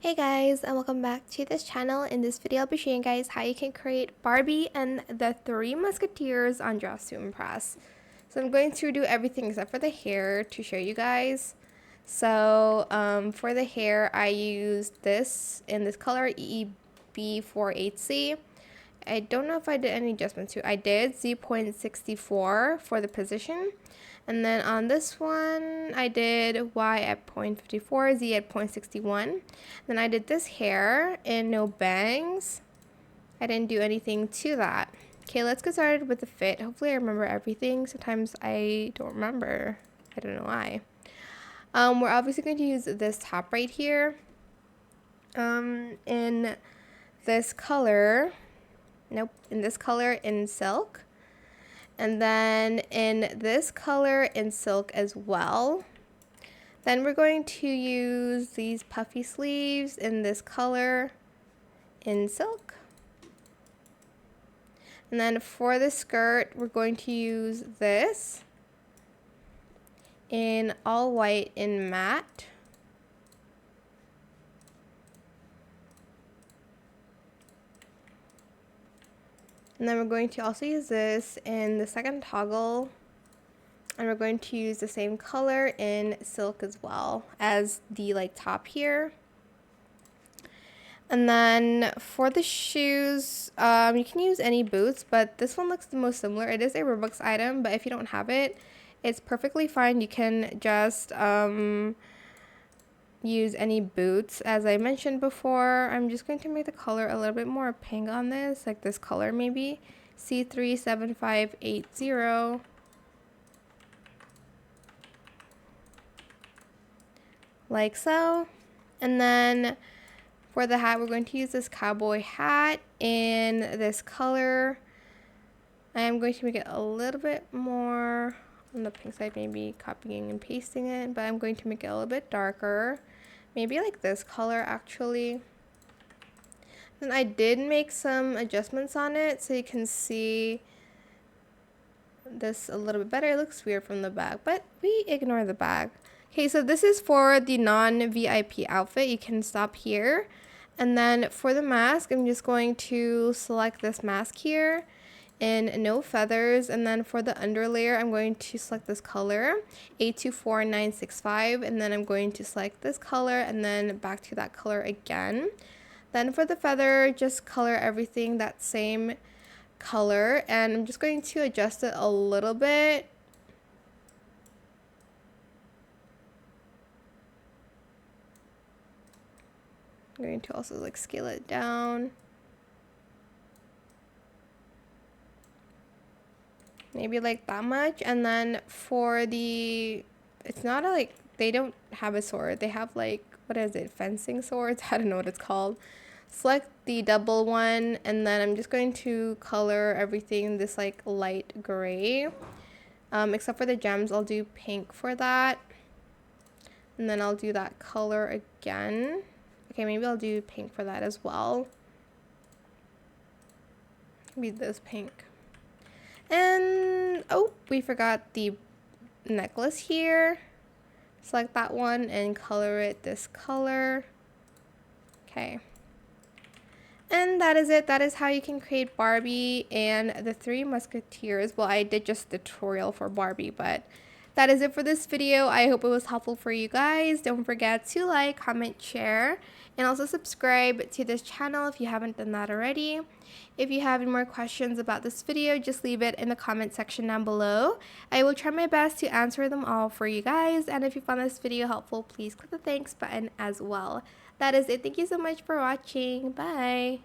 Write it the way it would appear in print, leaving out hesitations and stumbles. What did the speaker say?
Hey guys, and welcome back to this channel. In this video, I'll be showing you guys how you can create Barbie and the Three Musketeers on Dress to Impress. So I'm going to do everything except for the hair to show you guys. So for the hair, I used this in this color, EEB48C. I don't know if I did any adjustments to it. I did Z.64 for the position. And then on this one, I did Y at 0.54, Z at 0.61. Then I did this hair in no bangs. I didn't do anything to that. Okay, let's get started with the fit. Hopefully I remember everything. Sometimes I don't remember. I don't know why. We're obviously going to use this top right here. In this color. Nope, in this color in silk. And then in this color in silk as well. Then we're going to use these puffy sleeves in this color in silk. And then for the skirt, we're going to use this in all white in matte. And then we're going to also use this in the second toggle. And we're going to use the same color in silk as well as the top here. And then for the shoes, you can use any boots, but this one looks the most similar. It is a Roblox item, but if you don't have it, it's perfectly fine. You can just use any boots. As I mentioned before, I'm just going to make the color a little bit more pink on this, like this color maybe, C37580. Like so. And then for the hat, we're going to use this cowboy hat in this color. I am going to make it a little bit more on the pink side, maybe copying and pasting it, but I'm going to make it a little bit darker. Maybe like this color actually. Then I did make some adjustments on it so you can see this a little bit better. It looks weird from the back, but we ignore the back. Okay, so this is for the non-VIP outfit. You can stop here. And then for the mask, I'm just going to select this mask here in no feathers. And then for the underlayer, I'm going to select this color, 824965. And then I'm going to select this color and then back to that color again. Then for the feather, just color everything that same color. And I'm just going to adjust it a little bit. I'm going to also scale it down. Maybe that much. And then for the, it's not they don't have a sword. They have what is it? Fencing swords? I don't know what it's called. Select the double one. And then I'm just going to color everything this light gray. Except for the gems, I'll do pink for that. And then I'll do that color again. Okay, maybe I'll do pink for that as well. Maybe this pink. And, oh, we forgot the necklace here. Select that one and color it this color. Okay. And that is it. That is how you can create Barbie and the Three Musketeers. Well, I did just the tutorial for Barbie, but that is it for this video. I hope it was helpful for you guys. Don't forget to like, comment, share, and also subscribe to this channel if you haven't done that already. If you have any more questions about this video, just leave it in the comment section down below. I will try my best to answer them all for you guys. And if you found this video helpful, please click the thanks button as well. That is it. Thank you so much for watching. Bye.